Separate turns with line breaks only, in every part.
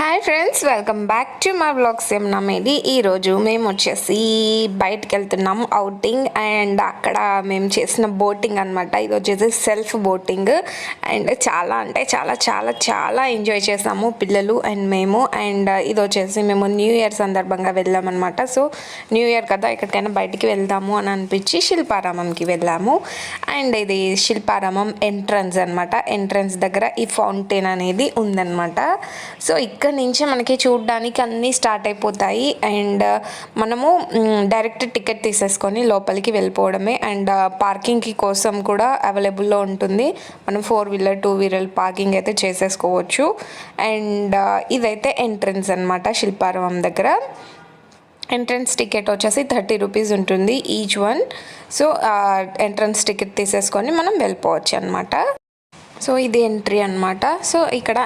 Hi friends, welcome back to my blogs. ఏమన్నామేది ఈరోజు మేము వచ్చేసి బయటకు వెళ్తున్నాం అవుటింగ్. అండ్ అక్కడ మేము చేసిన బోటింగ్ అనమాట. ఇది వచ్చేసి సెల్ఫ్ బోటింగ్. అండ్ చాలా అంటే చాలా చాలా చాలా ఎంజాయ్ చేసాము పిల్లలు అండ్ మేము. అండ్ ఇది వచ్చేసి మేము న్యూ ఇయర్ సందర్భంగా వెళ్ళామన్నమాట. సో న్యూ ఇయర్ కదా, ఎక్కడికైనా బయటికి వెళ్దాము అని అనిపించి శిల్పారామంకి వెళ్ళాము. అండ్ ఇది శిల్పారామం ఎంట్రన్స్ అనమాట. ఎంట్రన్స్ దగ్గర ఈ ఫౌంటైన్ అనేది ఉందన్నమాట. సో ఇక్కడ నుంచి మనకి చూడడానికి అన్నీ స్టార్ట్ అయిపోతాయి. అండ్ మనము డైరెక్ట్ టికెట్ తీసేసుకొని లోపలికి వెళ్ళిపోవడమే. అండ్ పార్కింగ్కి కోసం కూడా అవైలబుల్లో ఉంటుంది. మనం 4-వీలర్ 2-వీలర్ పార్కింగ్ అయితే చేసేసుకోవచ్చు. అండ్ ఇదైతే ఎంట్రన్స్ అనమాట శిల్పారామం దగ్గర. ఎంట్రన్స్ టికెట్ వచ్చేసి 30 రూపీస్ ఉంటుంది each one. So entrance ticket తీసేసుకొని మనం వెళ్ళిపోవచ్చు అనమాట. సో ఇది ఎంట్రీ అనమాట. సో ఇక్కడ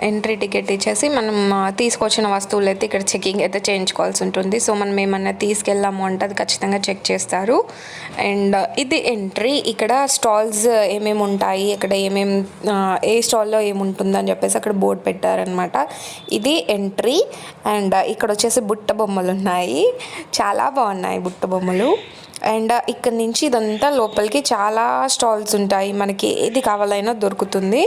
ఎంట్రీ టికెట్ ఇచ్చేసి మనం తీసుకొచ్చిన వస్తువులు అయితే ఇక్కడ చెకింగ్ అయితే చేయించుకోవాల్సి ఉంటుంది. సో మనం ఏమన్నా తీసుకెళ్ళాము అంటే అది ఖచ్చితంగా చెక్ చేస్తారు. అండ్ ఇది ఎంట్రీ. ఇక్కడ స్టాల్స్ ఏమేమి ఉంటాయి, ఇక్కడ ఏ స్టాల్లో ఏముంటుందని చెప్పేసి అక్కడ బోర్డు పెట్టారనమాట. ఇది ఎంట్రీ. అండ్ ఇక్కడ వచ్చేసి బుట్ట బొమ్మలు ఉన్నాయి, చాలా బాగున్నాయి బుట్ట బొమ్మలు. అండ్ ఇక్కడ నుంచి ఇదంతా లోపలికి చాలా స్టాల్స్ ఉంటాయి, మనకి ఏది కావాలైనా దొరుకుతుంది.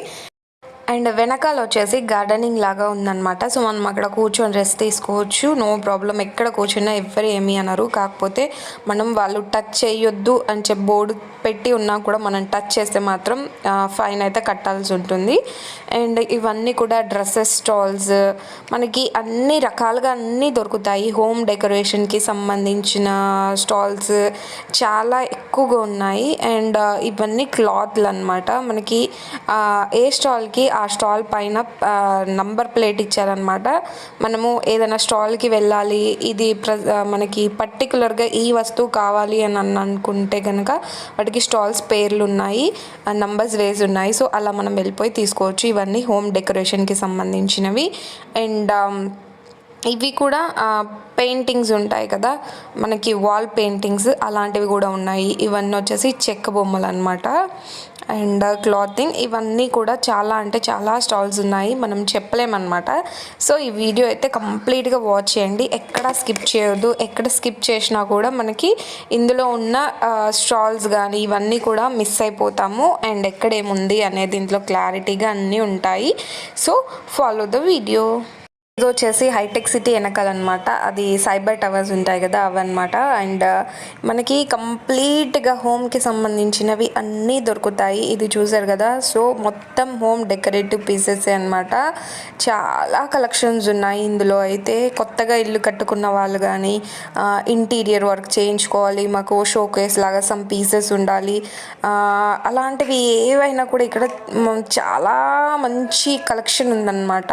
అండ్ వెనకాల వచ్చేసి గార్డెనింగ్ లాగా ఉందన్నమాట. సో మనం అక్కడ కూర్చొని రెస్ట్ తీసుకోవచ్చు, నో ప్రాబ్లం. ఎక్కడ కూర్చున్నా ఎవరు ఏమీ అనరు. కాకపోతే మనం వాళ్ళు టచ్ చేయొద్దు అని చెప్పి బోర్డు పెట్టి ఉన్నా కూడా మనం టచ్ చేస్తే మాత్రం ఫైన్ అయితే కట్టాల్సి ఉంటుంది. అండ్ ఇవన్నీ కూడా డ్రెస్సెస్ స్టాల్స్, మనకి అన్ని రకాలుగా అన్నీ దొరుకుతాయి. హోమ్ డెకరేషన్కి సంబంధించిన స్టాల్స్ చాలా ఎక్కువగా ఉన్నాయి. అండ్ ఇవన్నీ క్లాత్లు అనమాట. మనకి ఏ స్టాల్కి ఆ స్టాల్ పైన నంబర్ ప్లేట్ ఇచ్చారనమాట. మనము ఏదైనా స్టాల్కి వెళ్ళాలి, ఇది మనకి పర్టికులర్గా ఈ వస్తువు కావాలి అని అనుకుంటే కనుక వాటికి స్టాల్స్ పేర్లు ఉన్నాయి, నంబర్స్ వేసి ఉన్నాయి. సో అలా మనం వెళ్ళిపోయి తీసుకోవచ్చు. ఇవన్నీ హోమ్ డెకరేషన్కి సంబంధించినవి. అండ్ ఇవి కూడా పెయింటింగ్స్ ఉంటాయి కదా, మనకి వాల్ పెయింటింగ్స్ అలాంటివి కూడా ఉన్నాయి. ఇవన్నీ వచ్చేసి చెక్క బొమ్మలు అనమాట. అండ్ క్లాతింగ్, ఇవన్నీ కూడా చాలా అంటే చాలా స్టాల్స్ ఉన్నాయి, మనం చెప్పలేమన్నమాట. సో ఈ వీడియో అయితే కంప్లీట్గా వాచ్ చేయండి, ఎక్కడ స్కిప్ చేయొద్దు. ఎక్కడ స్కిప్ చేసినా కూడా మనకి ఇందులో ఉన్న స్టాల్స్ కానీ ఇవన్నీ కూడా మిస్ అయిపోతాము. అండ్ ఎక్కడ ఏముంది అనేది దీంట్లో క్లారిటీగా అన్నీ ఉంటాయి. So follow the video. ఇది వచ్చేసి హైటెక్ సిటీ వెనకాలన్నమాట. అది సైబర్ టవర్స్ ఉంటాయి కదా, అవన్నమాట. అండ్ మనకి కంప్లీట్గా హోమ్కి సంబంధించినవి అన్నీ దొరుకుతాయి. ఇది చూసారు కదా, సో మొత్తం హోమ్ డెకరేటివ్ పీసెస్ అనమాట. చాలా కలెక్షన్స్ ఉన్నాయి ఇందులో. అయితే కొత్తగా ఇల్లు కట్టుకున్న వాళ్ళు కానీ ఇంటీరియర్ వర్క్ చేయించుకోవాలి, మాకు షోకేస్ లాగా సమ్ పీసెస్ ఉండాలి, అలాంటివి ఏవైనా కూడా ఇక్కడ చాలా మంచి కలెక్షన్ ఉందన్నమాట.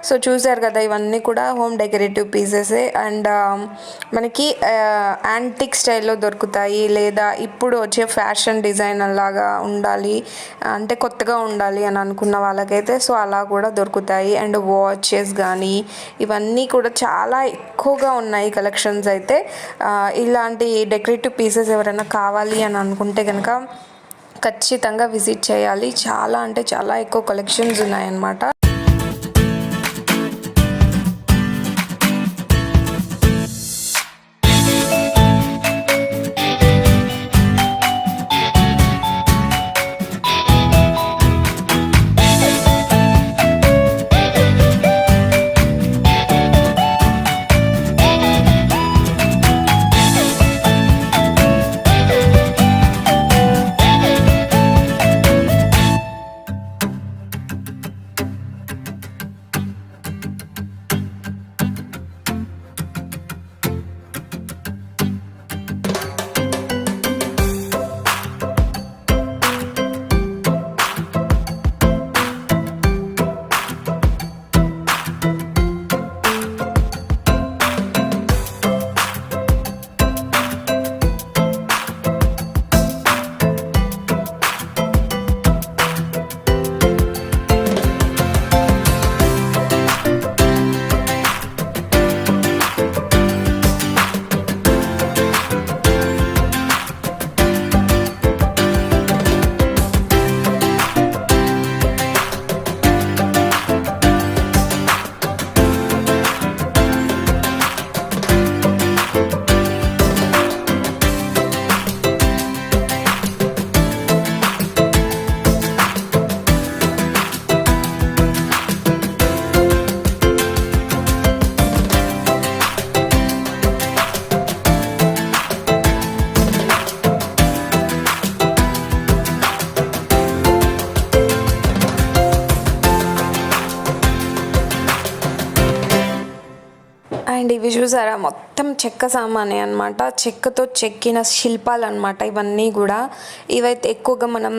సో చూసారు కదా, ఇవన్నీ కూడా హోమ్ డెకరేటివ్ పీసెసే. అండ్ మనకి యాంటిక్ స్టైల్లో దొరుకుతాయి, లేదా ఇప్పుడు వచ్చే ఫ్యాషన్ డిజైనర్ లాగా ఉండాలి అంటే కొత్తగా ఉండాలి అని అనుకున్న వాళ్ళకైతే సో అలా కూడా దొరుకుతాయి. అండ్ వాచెస్ కానీ ఇవన్నీ కూడా చాలా ఎక్కువగా ఉన్నాయి కలెక్షన్స్ అయితే. ఇలాంటి డెకరేటివ్ పీసెస్ ఎవరైనా కావాలి అని అనుకుంటే కనుక ఖచ్చితంగా విజిట్ చేయాలి. చాలా అంటే చాలా ఎక్కువ కలెక్షన్స్ ఉన్నాయన్నమాట. అండ్ ఇవి చూసారా మొత్తం చెక్క సామానే అనమాట, చెక్కతో చెక్కిన శిల్పాలు అనమాట ఇవన్నీ కూడా. ఇవైతే ఎక్కువగా మనం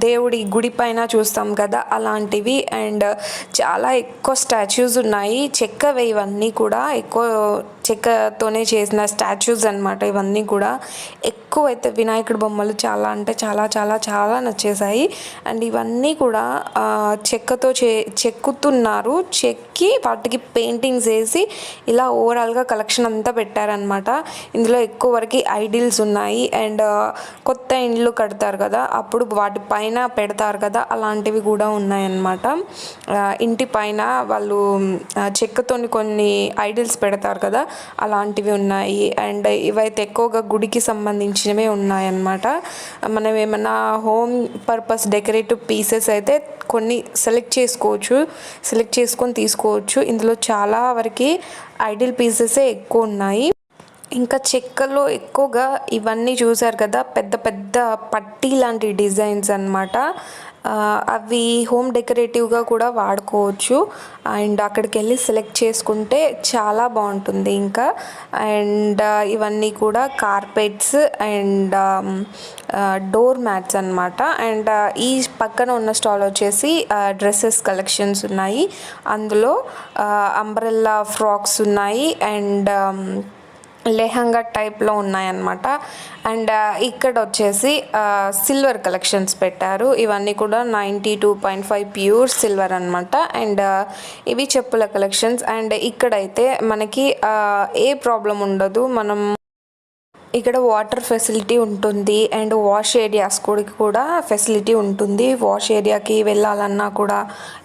దేవుడి గుడి పైన చూస్తాం కదా అలాంటివి. అండ్ చాలా ఎక్కువ స్టాచ్యూస్ ఉన్నాయి, చెక్కవే ఇవన్నీ కూడా, ఎక్కువ చెక్కతోనే చేసిన స్టాచ్యూస్ అనమాట ఇవన్నీ కూడా. ఎక్కువ అయితే వినాయకుడి బొమ్మలు చాలా అంటే చాలా చాలా చాలా నచ్చేసాయి. అండ్ ఇవన్నీ కూడా చెక్కతో చెక్కుతున్నారు, చెక్కి వాటికి పెయింటింగ్స్ వేసి ఇలా ఓవరాల్గా కలెక్షన్ అంతా పెట్టారనమాట. ఇందులో ఎక్కువ వరకు ఐడిల్స్ ఉన్నాయి. అండ్ కొత్త ఇండ్లు కడతారు కదా అప్పుడు వాటి పైన పెడతారు కదా అలాంటివి కూడా ఉన్నాయన్నమాట. ఇంటి పైన వాళ్ళు చెక్కతోని కొన్ని ఐడిల్స్ పెడతారు కదా అలాంటివి ఉన్నాయి. అండ్ ఇవైతే ఎక్కువగా గుడికి సంబంధించినవే ఉన్నాయన్నమాట. మనం ఏమన్నా హోమ్ పర్పస్ డెకరేటివ్ పీసెస్ అయితే కొన్ని సెలెక్ట్ చేసుకొని తీసుకోవచ్చు. ఇందులో చాలా వరకు ఐడిల్ పీసెసే ఎక్కువ ఉన్నాయి. ఇంకా చెక్కలో ఎక్కువగా ఇవన్నీ చూసారు కదా, పెద్ద పెద్ద పట్టీ లాంటి డిజైన్స్ అనమాట. అవి హోమ్ డెకరేటివ్గా కూడా వాడుకోవచ్చు. అండ్ అక్కడికి వెళ్ళి సెలెక్ట్ చేసుకుంటే చాలా బాగుంటుంది ఇంకా. అండ్ ఇవన్నీ కూడా కార్పెట్స్ అండ్ డోర్ మ్యాట్స్ అనమాట. అండ్ ఈ పక్కన ఉన్న స్టాల్ వచ్చేసి డ్రెస్సెస్ కలెక్షన్స్ ఉన్నాయి. అందులో అంబ్రెల్లా ఫ్రాక్స్ ఉన్నాయి అండ్ లెహంగా టైప్లో ఉన్నాయన్నమాట. అండ్ ఇక్కడ వచ్చేసి సిల్వర్ కలెక్షన్స్ పెట్టారు. ఇవన్నీ కూడా 92.5 ప్యూర్ సిల్వర్ అనమాట. అండ్ ఇవి చెప్పుల కలెక్షన్స్. అండ్ ఇక్కడైతే మనకి ఏ ప్రాబ్లం ఉండదు, మనం ఇక్కడ వాటర్ ఫెసిలిటీ ఉంటుంది అండ్ వాష్ ఏరియాస్ కూడా ఫెసిలిటీ ఉంటుంది. వాష్ ఏరియాకి వెళ్ళాలన్నా కూడా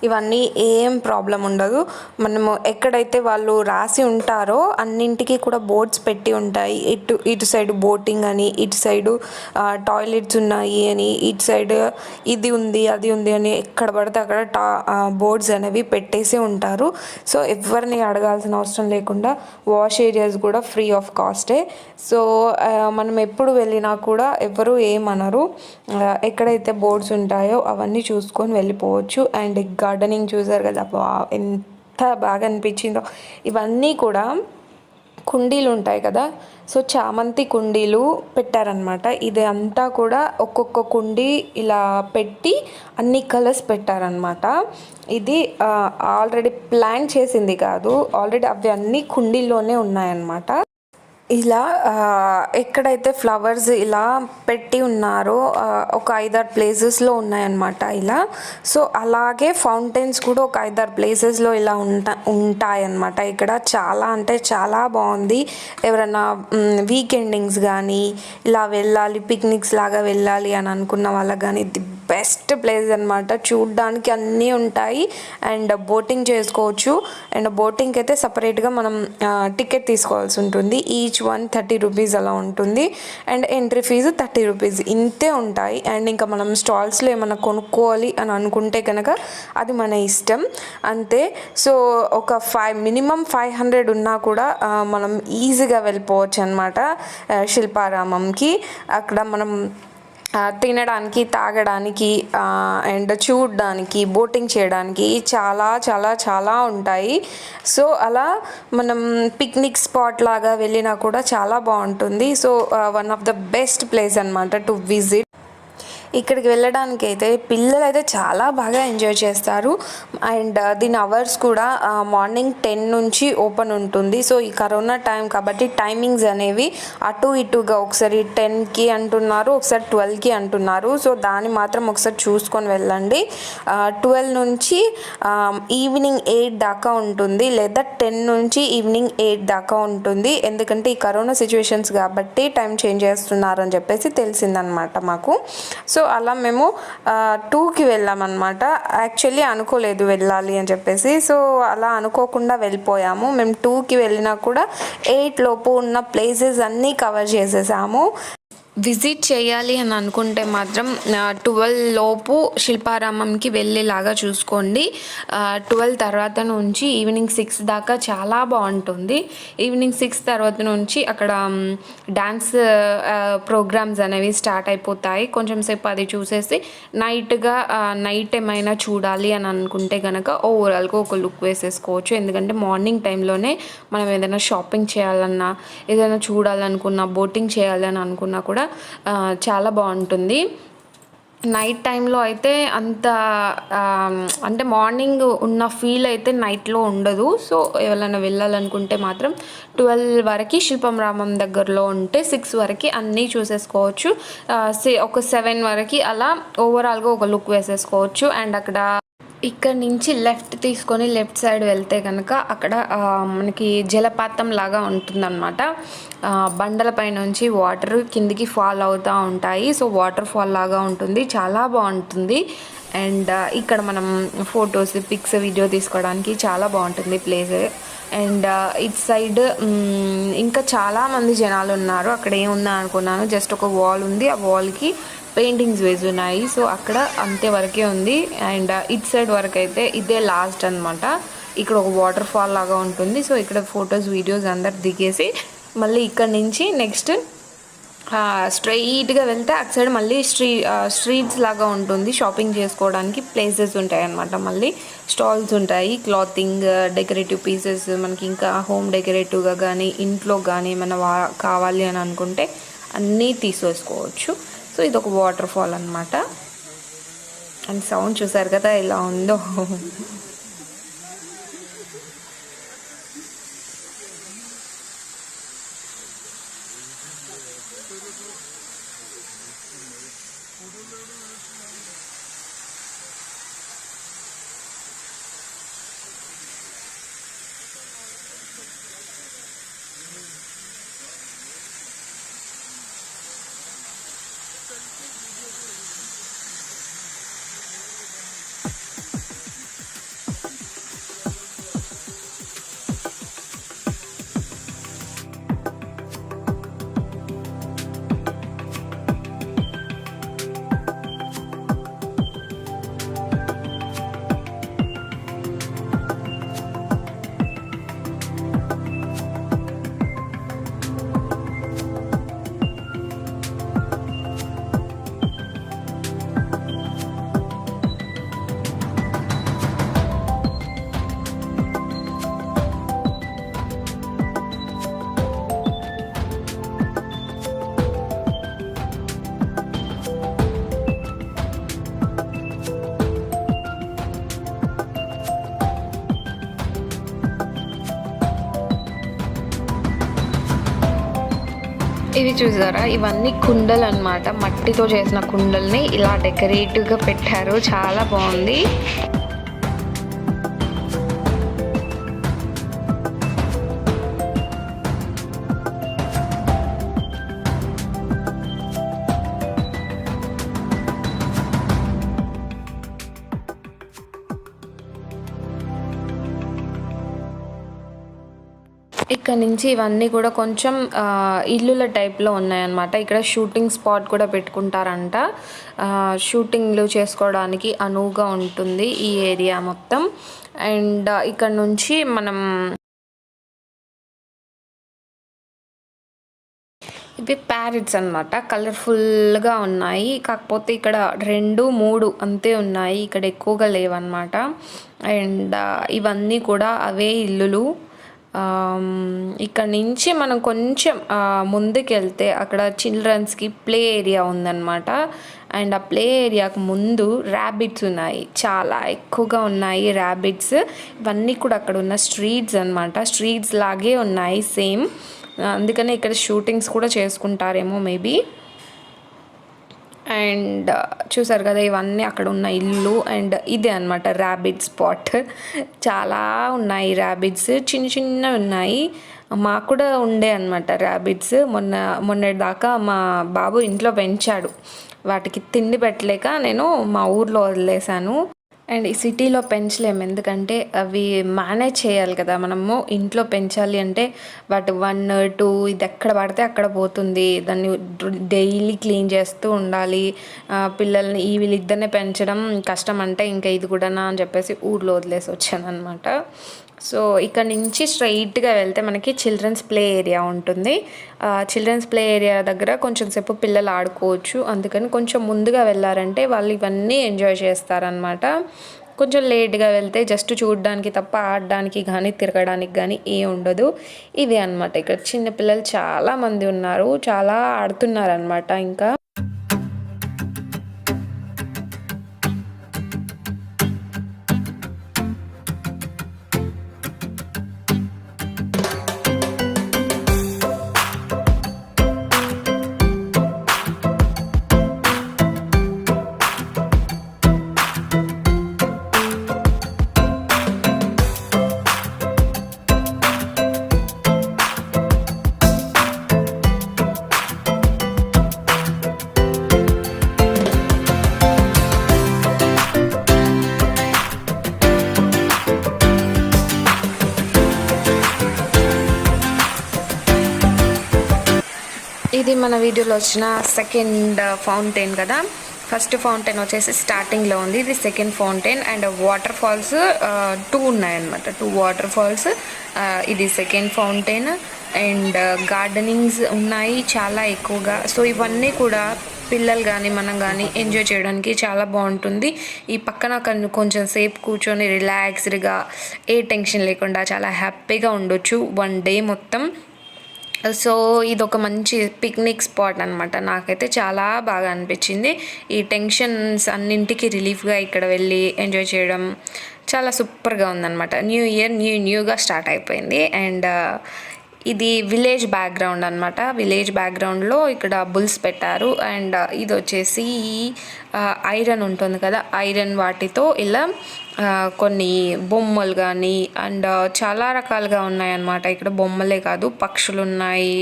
ఇవన్నీ ఏం ప్రాబ్లం ఉండదు. మనము ఎక్కడైతే వాళ్ళు రాసి ఉంటారో అన్నింటికి కూడా బోర్డ్స్ పెట్టి ఉంటాయి. ఇటు సైడ్ బోటింగ్ అని, ఇటు సైడు టాయిలెట్స్ ఉన్నాయి అని, ఇటు సైడ్ ఇది ఉంది అది ఉంది అని ఎక్కడ పడితే అక్కడ బోర్డ్స్ అనేవి పెట్టేసి ఉంటారు. సో ఎవరిని అడగాల్సిన అవసరం లేకుండా వాష్ ఏరియాస్ కూడా ఫ్రీ ఆఫ్ కాస్టే. సో మనం ఎప్పుడు వెళ్ళినా కూడా ఎవరు ఏమనరు. ఎక్కడైతే బోర్డ్స్ ఉంటాయో అవన్నీ చూసుకొని వెళ్ళిపోవచ్చు. అండ్ గార్డెనింగ్ చూసారు కదా, ఎంత బాగా అనిపించిందో. ఇవన్నీ కూడా కుండీలు ఉంటాయి కదా, సో చామంతి కుండీలు పెట్టారనమాట. ఇది అంతా కూడా ఒక్కొక్క కుండీ ఇలా పెట్టి అన్ని కలర్స్ పెట్టారనమాట. ఇది ఆల్రెడీ ప్లాన్ చేసింది కాదు, ఆల్రెడీ అవి అన్నీ కుండీల్లోనే ఉన్నాయన్నమాట. ఇలా ఎక్కడైతే ఫ్లవర్స్ ఇలా పెట్టి ఉన్నారో ఒక 5-6 ప్లేసెస్లో ఉన్నాయన్నమాట ఇలా. సో అలాగే ఫౌంటైన్స్ కూడా ఒక 5-6 ప్లేసెస్లో ఇలా ఉంటాయన్నమాట. ఇక్కడ చాలా అంటే చాలా బాగుంది. ఎవరైనా వీకెండింగ్స్ కానీ ఇలా వెళ్ళాలి, పిక్నిక్స్ లాగా వెళ్ళాలి అని అనుకున్న వాళ్ళకి కానీ ది బెస్ట్ ప్లేస్ అనమాట. చూడ్డానికి అన్నీ ఉంటాయి అండ్ బోటింగ్ చేసుకోవచ్చు. అండ్ బోటింగ్కి అయితే సపరేట్గా మనం టికెట్ తీసుకోవాల్సి ఉంటుంది. ఈచ్ 130 రూపీస్ అలా ఉంటుంది. అండ్ ఎంట్రీ ఫీజు 30 రూపీస్ ఇంతే ఉంటాయి. అండ్ ఇంకా మనం స్టాల్స్లో ఏమైనా కొనుక్కోవాలి అని అనుకుంటే కనుక అది మన ఇష్టం అంతే. సో ఒక మినిమం 500 ఉన్నా కూడా మనం ఈజీగా వెళ్ళిపోవచ్చు అనమాట శిల్పారామంకి. అక్కడ మనం తినడానికి, తాగడానికి అండ్ చూడడానికి, బోటింగ్ చేయడానికి చాలా చాలా చాలా ఉంటాయి. సో అలా మనం పిక్నిక్ స్పాట్ లాగా వెళ్ళినా కూడా చాలా బాగుంటుంది. So one of the best place అనమాట టు విజిట్. ఇక్కడికి వెళ్ళడానికి అయితే పిల్లలు అయితే చాలా బాగా ఎంజాయ్ చేస్తారు. అండ్ దీని అవర్స్ కూడా మార్నింగ్ 10 నుంచి ఓపెన్ ఉంటుంది. సో ఈ కరోనా టైం కాబట్టి టైమింగ్స్ అనేవి అటు ఇటుగా ఒకసారి 10కి అంటున్నారు, ఒకసారి 12కి అంటున్నారు. సో దాన్ని మాత్రం ఒకసారి చూసుకొని వెళ్ళండి. 12 నుంచి ఈవినింగ్ 8 దాకా ఉంటుంది, లేదా 10 నుంచి ఈవినింగ్ 8 దాకా ఉంటుంది. ఎందుకంటే ఈ కరోనా సిచ్యువేషన్స్ కాబట్టి టైం చేంజ్ చేస్తున్నారు అని చెప్పేసి తెలిసిందనమాట మాకు. సో అలా మేము 2కి వెళ్ళామన్నమాట. యాక్చువల్లీ అనుకోలేదు వెళ్ళాలి అని చెప్పేసి. సో అలా అనుకోకుండా వెళ్ళిపోయాము. మేము 2కి వెళ్ళినా కూడా 8 లోపు ఉన్న ప్లేసెస్ అన్నీ కవర్ చేసేసాము. విజిట్ చేయాలి అని అనుకుంటే మాత్రం 12 లోపు శిల్పారామంకి వెళ్ళేలాగా చూసుకోండి. 12 తర్వాత నుంచి ఈవినింగ్ 6 దాకా చాలా బాగుంటుంది. ఈవినింగ్ 6 తర్వాత నుంచి అక్కడ డ్యాన్స్ ప్రోగ్రామ్స్ అనేవి స్టార్ట్ అయిపోతాయి. కొంచెం సేపు అది చూసేసి నైట్ ఏమైనా చూడాలి అని అనుకుంటే కనుక ఓవరాల్గా ఒక లుక్ వేసేసుకోవచ్చు. ఎందుకంటే మార్నింగ్ టైంలోనే మనం ఏదైనా షాపింగ్ చేయాలన్నా, ఏదైనా చూడాలనుకున్నా, బోటింగ్ చేయాలని అనుకున్నా కూడా చాలా బాగుంటుంది. నైట్ టైంలో అయితే అంత అంటే మార్నింగ్ ఉన్న ఫీల్ అయితే నైట్లో ఉండదు. సో ఎవరైనా వెళ్ళాలనుకుంటే మాత్రం 12 వరకు శిల్పం రామం దగ్గరలో ఉంటే 6 వరకు అన్నీ చూసేసుకోవచ్చు. ఒక 7 వరకు అలా ఓవరాల్గా ఒక లుక్ వేసేసుకోవచ్చు. అండ్ ఇక్కడ నుంచి లెఫ్ట్ తీసుకొని లెఫ్ట్ సైడ్ వెళ్తే కనుక అక్కడ మనకి జలపాతం లాగా ఉంటుందన్నమాట. బండలపై నుంచి వాటర్ కిందికి ఫాల్ అవుతూ ఉంటాయి. సో వాటర్ ఫాల్ లాగా ఉంటుంది, చాలా బాగుంటుంది. అండ్ ఇక్కడ మనం ఫొటోస్, పిక్స్, వీడియో తీసుకోవడానికి చాలా బాగుంటుంది ప్లేస్. అండ్ ఇటు సైడ్ ఇంకా చాలామంది జనాలు ఉన్నారు. అక్కడ ఏముందా అనుకున్నాను, జస్ట్ ఒక వాల్ ఉంది, ఆ వాల్కి పెయింటింగ్స్ వేసి ఉన్నాయి. సో అక్కడ అంతే వరకే ఉంది. అండ్ ఇట్ సైడ్ వరకు అయితే ఇదే లాస్ట్ అనమాట. ఇక్కడ ఒక వాటర్ ఫాల్ లాగా ఉంటుంది. సో ఇక్కడ ఫొటోస్, వీడియోస్ అందరు దిగేసి మళ్ళీ ఇక్కడ నుంచి నెక్స్ట్ స్ట్రైట్గా వెళ్తే అటు సైడ్ మళ్ళీ స్ట్రీట్స్ లాగా ఉంటుంది. షాపింగ్ చేసుకోవడానికి ప్లేసెస్ ఉంటాయి అన్నమాట. మళ్ళీ స్టాల్స్ ఉంటాయి, క్లాతింగ్, డెకరేటివ్ పీసెస్, మనకి ఇంకా హోమ్ డెకరేటివ్గా కానీ ఇంట్లో కానీ మన కావాలి అని అనుకుంటే అన్నీ తీసేసుకోవచ్చు. సో ఇది ఒక వాటర్ ఫాల్ అనమాట. అండ్ సౌండ్ చూసారు కదా ఎలా ఉందో. ఇవి చూసారా, ఇవన్నీ కుండలు అన్నమాట. మట్టితో చేసిన కుండల్ని ఇలా డెకరేటివ్గా పెట్టారు, చాలా బాగుంది. ఇక్కడ నుంచి ఇవన్నీ కూడా కొంచెం ఇల్లుల టైప్లో ఉన్నాయన్నమాట. ఇక్కడ షూటింగ్ స్పాట్ కూడా పెట్టుకుంటారంట. షూటింగ్లు చేసుకోవడానికి అనువుగా ఉంటుంది ఈ ఏరియా మొత్తం. అండ్ ఇక్కడ నుంచి మనం ఇవి ప్యారెట్స్ అనమాట, కలర్ఫుల్గా ఉన్నాయి. కాకపోతే ఇక్కడ 2, 3 అంతే ఉన్నాయి, ఇక్కడ ఎక్కువగా లేవన్నమాట. అండ్ ఇవన్నీ కూడా అవే ఇల్లులు. ఇక్కడ నుంచి మనం కొంచెం ముందుకెళ్తే అక్కడ చిల్డ్రన్స్కి ప్లే ఏరియా ఉందన్నమాట. అండ్ ఆ ప్లే ఏరియాకు ముందు ర్యాబిట్స్ ఉన్నాయి, చాలా ఎక్కువగా ఉన్నాయి ర్యాబిట్స్. ఇవన్నీ కూడా అక్కడ ఉన్న స్ట్రీట్స్ అనమాట, స్ట్రీట్స్ లాగే ఉన్నాయి సేమ్. అందుకనే ఇక్కడ షూటింగ్స్ కూడా చేసుకుంటారేమో మేబీ. అండ్ చూసారు కదా, ఇవన్నీ అక్కడ ఉన్న ఇల్లు. అండ్ ఇదే అనమాట ర్యాబిట్ స్పాట్. చాలా ఉన్నాయి ర్యాబిట్స్, చిన్న చిన్నవి ఉన్నాయి. మాకు కూడా ఉండే అనమాట ర్యాబిట్స్. మొన్నటి దాకా మా బాబు ఇంట్లో పెంచాడు. వాటికి తిండి పెట్టలేక నేను మా ఊర్లో వదిలేశాను. అండ్ ఈ సిటీలో పెంచలేము, ఎందుకంటే అవి మేనేజ్ చేయాలి కదా మనము. ఇంట్లో పెంచాలి అంటే వాటి 1, 2 ఇది ఎక్కడ పడితే అక్కడ పోతుంది, దాన్ని డైలీ క్లీన్ చేస్తూ ఉండాలి. పిల్లల్ని వీళ్ళిద్దరినే పెంచడం కష్టం అంటే ఇంకా ఇది కూడానా అని చెప్పేసి ఊర్లో వదిలేసి వచ్చాను అనమాట. సో ఇక్కడ నుంచి స్ట్రైట్గా వెళ్తే మనకి చిల్డ్రన్స్ ప్లే ఏరియా ఉంటుంది. చిల్డ్రన్స్ ప్లే ఏరియా దగ్గర కొంచెం సేపు పిల్లలు ఆడుకోవచ్చు. అందుకని కొంచెం ముందుగా వెళ్ళారంటే వాళ్ళు ఇవన్నీ ఎంజాయ్ చేస్తారనమాట. కొంచెం లేట్గా వెళ్తే జస్ట్ చూడడానికి తప్ప ఆడడానికి కానీ తిరగడానికి కానీ ఏం ఉండదు. ఇదే అనమాట. ఇక్కడ చిన్నపిల్లలు చాలామంది ఉన్నారు, చాలా ఆడుతున్నారనమాట. ఇంకా ఇది మన వీడియోలో వచ్చిన సెకండ్ ఫౌంటైన్ కదా. ఫస్ట్ ఫౌంటైన్ వచ్చేసి స్టార్టింగ్లో ఉంది, ఇది second fountain. And waterfalls 2 ఉన్నాయన్నమాట, 2 వాటర్ ఫాల్స్. ఇది సెకండ్ ఫౌంటైన్. అండ్ గార్డెనింగ్స్ ఉన్నాయి చాలా ఎక్కువగా. సో ఇవన్నీ కూడా పిల్లలు కానీ మనం కానీ ఎంజాయ్ చేయడానికి చాలా బాగుంటుంది. ఈ పక్కన కొంచెం సేపు కూర్చొని రిలాక్స్డ్గా ఏ టెన్షన్ లేకుండా చాలా హ్యాపీగా ఉండొచ్చు 1 డే మొత్తం. సో ఇది ఒక మంచి పిక్నిక్ స్పాట్ అనమాట. నాకైతే చాలా బాగా అనిపించింది. ఈ టెన్షన్స్ అన్నింటికి రిలీఫ్గా ఇక్కడ వెళ్ళి ఎంజాయ్ చేయడం చాలా సూపర్గా ఉందన్నమాట. న్యూ ఇయర్ న్యూగా స్టార్ట్ అయిపోయింది. అండ్ ఇది విలేజ్ బ్యాక్గ్రౌండ్ అనమాట. విలేజ్ బ్యాక్గ్రౌండ్లో ఇక్కడ బుల్స్ పెట్టారు. అండ్ ఇది వచ్చేసి ఐరన్ ఉంటుంది కదా, ఐరన్ వాటితో ఇలా కొన్ని బొమ్మలు కానీ అండ్ చాలా రకాలుగా ఉన్నాయన్నమాట. ఇక్కడ బొమ్మలే కాదు పక్షులు ఉన్నాయి,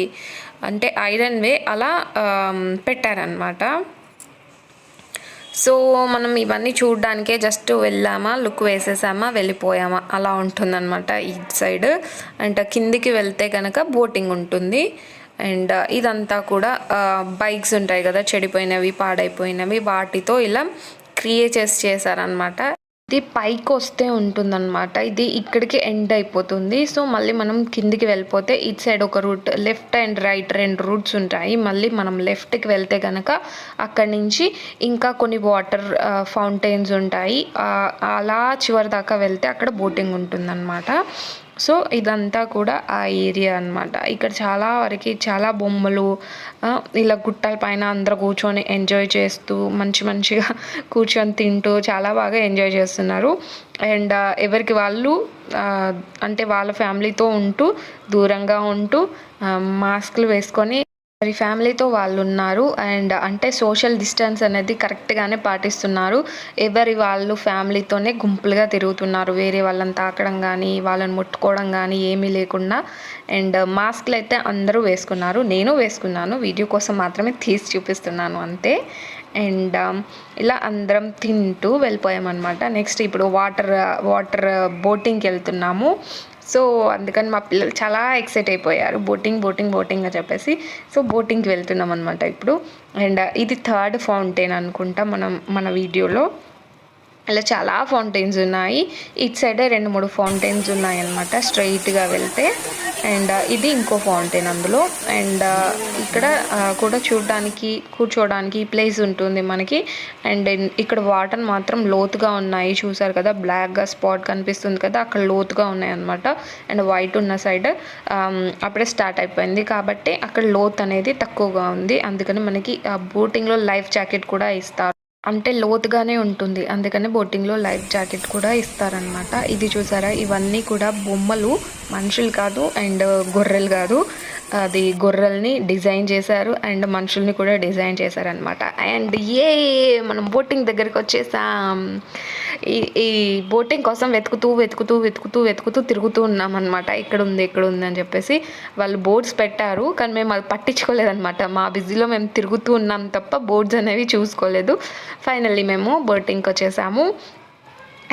అంటే ఐరన్వే అలా పెట్టారనమాట. సో మనం ఇవన్నీ చూడడానికే జస్ట్ వెళ్ళామా, లుక్ వేసేసామా, వెళ్ళిపోయామా అలా ఉంటుందన్నమాట ఈ సైడ్. అండ్ కిందికి వెళ్తే కనుక బోటింగ్ ఉంటుంది. అండ్ ఇదంతా కూడా బైక్స్ ఉంటాయి కదా, చెడిపోయినవి పాడైపోయినవి, వాటితో ఇలా క్రియేచర్స్ చేశారనమాట. ఇది పైకి వస్తే ఉంటుందన్నమాట. ఇది ఇక్కడికి ఎండ్ అయిపోతుంది. సో మళ్ళీ మనం కిందికి వెళ్ళిపోతే ఇటు సైడ్ ఒక route, left and right 2 routes ఉంటాయి. మళ్ళీ మనం లెఫ్ట్కి వెళ్తే కనుక అక్కడి నుంచి ఇంకా కొన్ని వాటర్ ఫౌంటైన్స్ ఉంటాయి. అలా చివరి దాకా వెళ్తే అక్కడ బోటింగ్ ఉంటుందన్నమాట. సో ఇదంతా కూడా ఆ ఏరియా అనమాట. ఇక్కడ చాలా వరకు చాలా బొమ్మలు ఇలా గుట్టల పైన అందరూ కూర్చొని ఎంజాయ్ చేస్తూ మంచిగా కూర్చొని తింటూ చాలా బాగా ఎంజాయ్ చేస్తున్నారు. అండ్ ఎవరికి వాళ్ళు అంటే వాళ్ళ ఫ్యామిలీతో ఉంటూ దూరంగా ఉంటూ మాస్కులు వేసుకొని మరి ఫ్యామిలీతో వాళ్ళు ఉన్నారు. అండ్ అంటే సోషల్ డిస్టెన్స్ అనేది కరెక్ట్గానే పాటిస్తున్నారు. ఎవరి వాళ్ళు ఫ్యామిలీతోనే గుంపులుగా తిరుగుతున్నారు, వేరే వాళ్ళని తాకడం కానీ వాళ్ళని ముట్టుకోవడం కానీ ఏమీ లేకుండా. అండ్ మాస్క్లు అయితే అందరూ వేసుకున్నారు, నేను వేసుకున్నాను, వీడియో కోసం మాత్రమే తీసి చూపిస్తున్నాను అంతే. అండ్ ఇలా అందరం తింటూ వెళ్ళిపోయామన్నమాట. నెక్స్ట్ ఇప్పుడు వాటర్ బోటింగ్కి వెళ్తున్నాము. సో అందుకని మా పిల్లలు చాలా ఎక్సైట్ అయిపోయారు, బోటింగ్ అని చెప్పేసి. సో బోటింగ్కి వెళ్తున్నాం అనమాట ఇప్పుడు. అండ్ ఇది 3rd ఫౌంటైన్ అనుకుంటా మన వీడియోలో. ఇలా చాలా ఫౌంటైన్స్ ఉన్నాయి. ఇటు సైడే 2-3 ఫౌంటైన్స్ ఉన్నాయన్నమాట స్ట్రైట్గా వెళ్తే. అండ్ ఇది ఇంకో ఫౌంటైన్ అందులో. అండ్ ఇక్కడ కూడా కూర్చోడానికి ప్లేస్ ఉంటుంది మనకి. అండ్ ఇక్కడ వాటర్ మాత్రం లోతుగా ఉన్నాయి, చూసారు కదా, బ్లాక్గా స్పాట్ కనిపిస్తుంది కదా, అక్కడ లోతుగా ఉన్నాయి అన్నమాట. అండ్ వైట్ ఉన్న సైడ్ అప్పుడే స్టార్ట్ అయిపోయింది కాబట్టి అక్కడ లోతు అనేది తక్కువగా ఉంది. అందుకని మనకి ఆ బోటింగ్లో లైఫ్ జాకెట్ కూడా ఇస్తారు, అంటే లోతుగానే ఉంటుంది, అందుకని బోటింగ్లో లైఫ్ జాకెట్ కూడా ఇస్తారనమాట. ఇది చూసారా, ఇవన్నీ కూడా బొమ్మలు, మనుషులు కాదు అండ్ గొర్రెలు కాదు. అది గొర్రెల్ని డిజైన్ చేశారు అండ్ మనుషుల్ని కూడా డిజైన్ చేశారనమాట. అండ్ మనం బోటింగ్ దగ్గరికి వచ్చేసాం. ఈ బోటింగ్ కోసం వెతుకుతూ తిరుగుతూ ఉన్నామన్నమాట. ఇక్కడ ఉంది అని చెప్పేసి. వాళ్ళు బోర్డ్స్ పెట్టారు కానీ మేము అది పట్టించుకోలేదన్నమాట. మా బిజీలో మేము తిరుగుతూ ఉన్నాం తప్ప బోర్డ్స్ అనేవి చూసుకోలేదు. ఫైనల్లీ మేము బోటింగ్కి వచ్చేసాము.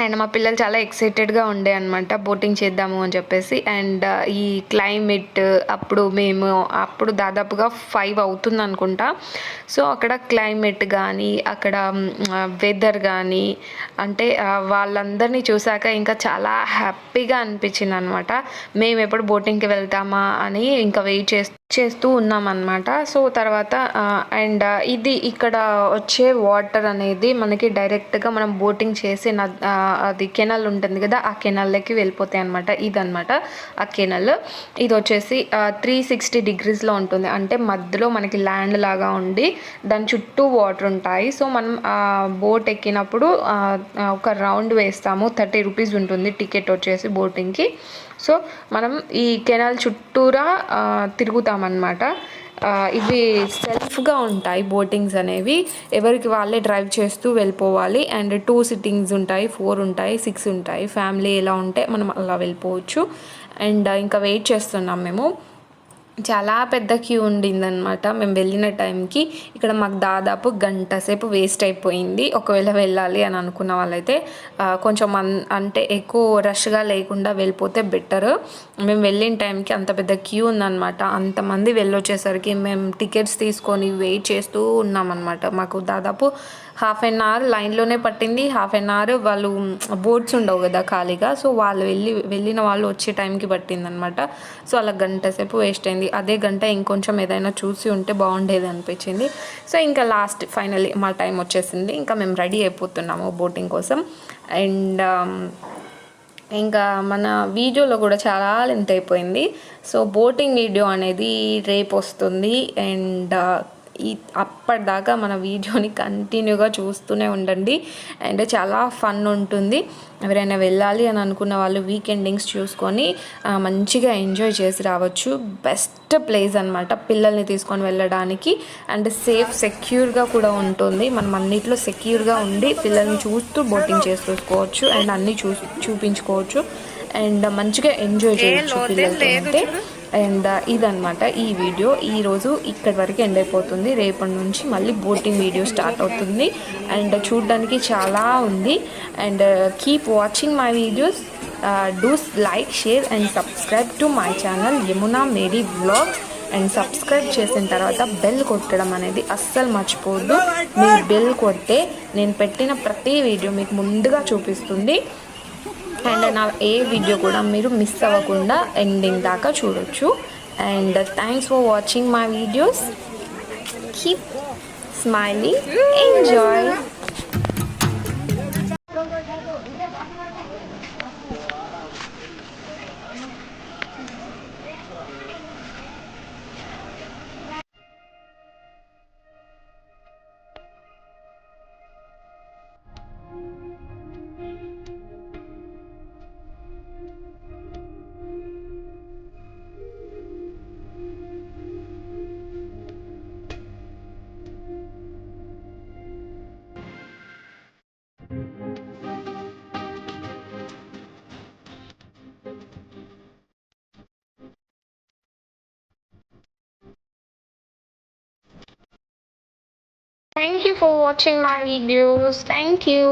అండ్ మా పిల్లలు చాలా ఎక్సైటెడ్గా ఉండే అనమాట బోటింగ్ చేద్దాము అని చెప్పేసి. అండ్ ఈ క్లైమేట్ అప్పుడు దాదాపుగా 5 అవుతుంది అనుకుంటా. సో అక్కడ క్లైమేట్ కానీ అక్కడ వెదర్ కానీ అంటే వాళ్ళందరినీ చూసాక ఇంకా చాలా హ్యాపీగా అనిపించింది అనమాట. మేము ఎప్పుడు బోటింగ్కి వెళ్తామా అని ఇంకా వెయిట్ చేస్తూ ఉన్నామన్నమాట. సో తర్వాత అండ్ ఇది ఇక్కడ వచ్చే వాటర్ అనేది మనకి డైరెక్ట్గా మనం బోటింగ్ చేసి అది కెనాల్ ఉంటుంది కదా, ఆ కెనాల్లోకి వెళ్ళిపోతాయి అనమాట. ఇదనమాట ఆ కెనాల్. ఇది వచ్చేసి 360 డిగ్రీస్లో ఉంటుంది. అంటే మధ్యలో మనకి ల్యాండ్ లాగా ఉండి దాని చుట్టూ వాటర్ ఉంటాయి. సో మనం బోట్ ఎక్కినప్పుడు ఒక రౌండ్ వేస్తాము. 30 రూపీస్ ఉంటుంది టికెట్ వచ్చేసి బోటింగ్కి. సో మనం ఈ కెనాల్ చుట్టూరా తిరుగుతామన్నమాట. ఇవి సెల్ఫ్గా ఉంటాయి బోటింగ్స్ అనేవి. ఎవరికి వాళ్ళే డ్రైవ్ చేస్తూ వెళ్ళిపోవాలి. అండ్ 2 సిట్టింగ్స్ ఉంటాయి, 4 ఉంటాయి, 6 ఉంటాయి. ఫ్యామిలీ ఎలా ఉంటే మనం అలా వెళ్ళిపోవచ్చు. అండ్ ఇంకా వెయిట్ చేస్తున్నాం మేము. చాలా పెద్ద క్యూ ఉండిందనమాట మేము వెళ్ళిన టైంకి. ఇక్కడ మాకు దాదాపు గంట సేపు వేస్ట్ అయిపోయింది. ఒకవేళ వెళ్ళాలి అని అనుకున్న వాళ్ళైతే కొంచెం అంటే ఎక్కువ రష్గా లేకుండా వెళ్ళిపోతే బెటర్. మేము వెళ్ళిన టైంకి అంత పెద్ద క్యూ ఉందన్నమాట. అంతమంది వెళ్ళొచ్చేసరికి మేము టికెట్స్ తీసుకొని వెయిట్ చేస్తూ ఉన్నామన్నమాట. మాకు దాదాపు 1/2 అవర్ లైన్లోనే పట్టింది. 1/2 అవర్ వాళ్ళు బోట్స్ ఉండవు కదా ఖాళీగా, సో వాళ్ళు వెళ్ళిన వాళ్ళు వచ్చే టైంకి పట్టిందనమాట. సో అలా గంట సేపు వేస్ట్ అయింది. అదే గంట ఇంకొంచెం ఏదైనా చూసి ఉంటే బాగుండేది అనిపించింది. సో ఇంకా లాస్ట్ ఫైనల్లీ మా టైం వచ్చేసింది. ఇంకా మేము రెడీ అయిపోతున్నాము బోటింగ్ కోసం. అండ్ ఇంకా మన వీడియోలో కూడా చాలా లెంత్ అయిపోయింది. సో బోటింగ్ వీడియో అనేది రేపు వస్తుంది. అండ్ అప్పటిదాకా మన వీడియోని కంటిన్యూగా చూస్తూనే ఉండండి. అండ్ చాలా ఫన్ ఉంటుంది. ఎవరైనా వెళ్ళాలి అని అనుకున్న వాళ్ళు వీకెండింగ్స్ చూసుకొని మంచిగా ఎంజాయ్ చేసి రావచ్చు. బెస్ట్ ప్లేస్ అనమాట పిల్లల్ని తీసుకొని వెళ్ళడానికి. అండ్ సెక్యూర్గా కూడా ఉంటుంది. మనం అన్నిట్లో సెక్యూర్గా ఉండి పిల్లల్ని చూస్తూ బోటింగ్ చేసుకోవచ్చు. అండ్ అన్నీ చూపించుకోవచ్చు. అండ్ మంచిగా ఎంజాయ్ చేయొచ్చు పిల్లలతో అంటే. అండ్ ఇదనమాట ఈ వీడియో. ఈరోజు ఇక్కడి వరకు ఎండ్ అయిపోతుంది. రేపటి నుంచి మళ్ళీ బోటింగ్ వీడియో స్టార్ట్ అవుతుంది. అండ్ చూడడానికి చాలా ఉంది. And keep watching my videos. Do like, share and subscribe to my channel Yamuna Meri vlog. And subscribe చేసిన తర్వాత బెల్ కొట్టడం అనేది అస్సలు మర్చిపోవద్దు. మీరు బెల్ కొడితే నేను పెట్టిన ప్రతి వీడియో మీకు ముందుగా చూపిస్తుంది. అండ్ నా ఏ వీడియో కూడా మీరు మిస్ అవ్వకుండా ఎండింగ్ దాకా చూడొచ్చు. And thanks for watching my videos. Keep smiling, enjoy. Thank you for watching my videos. Thank you.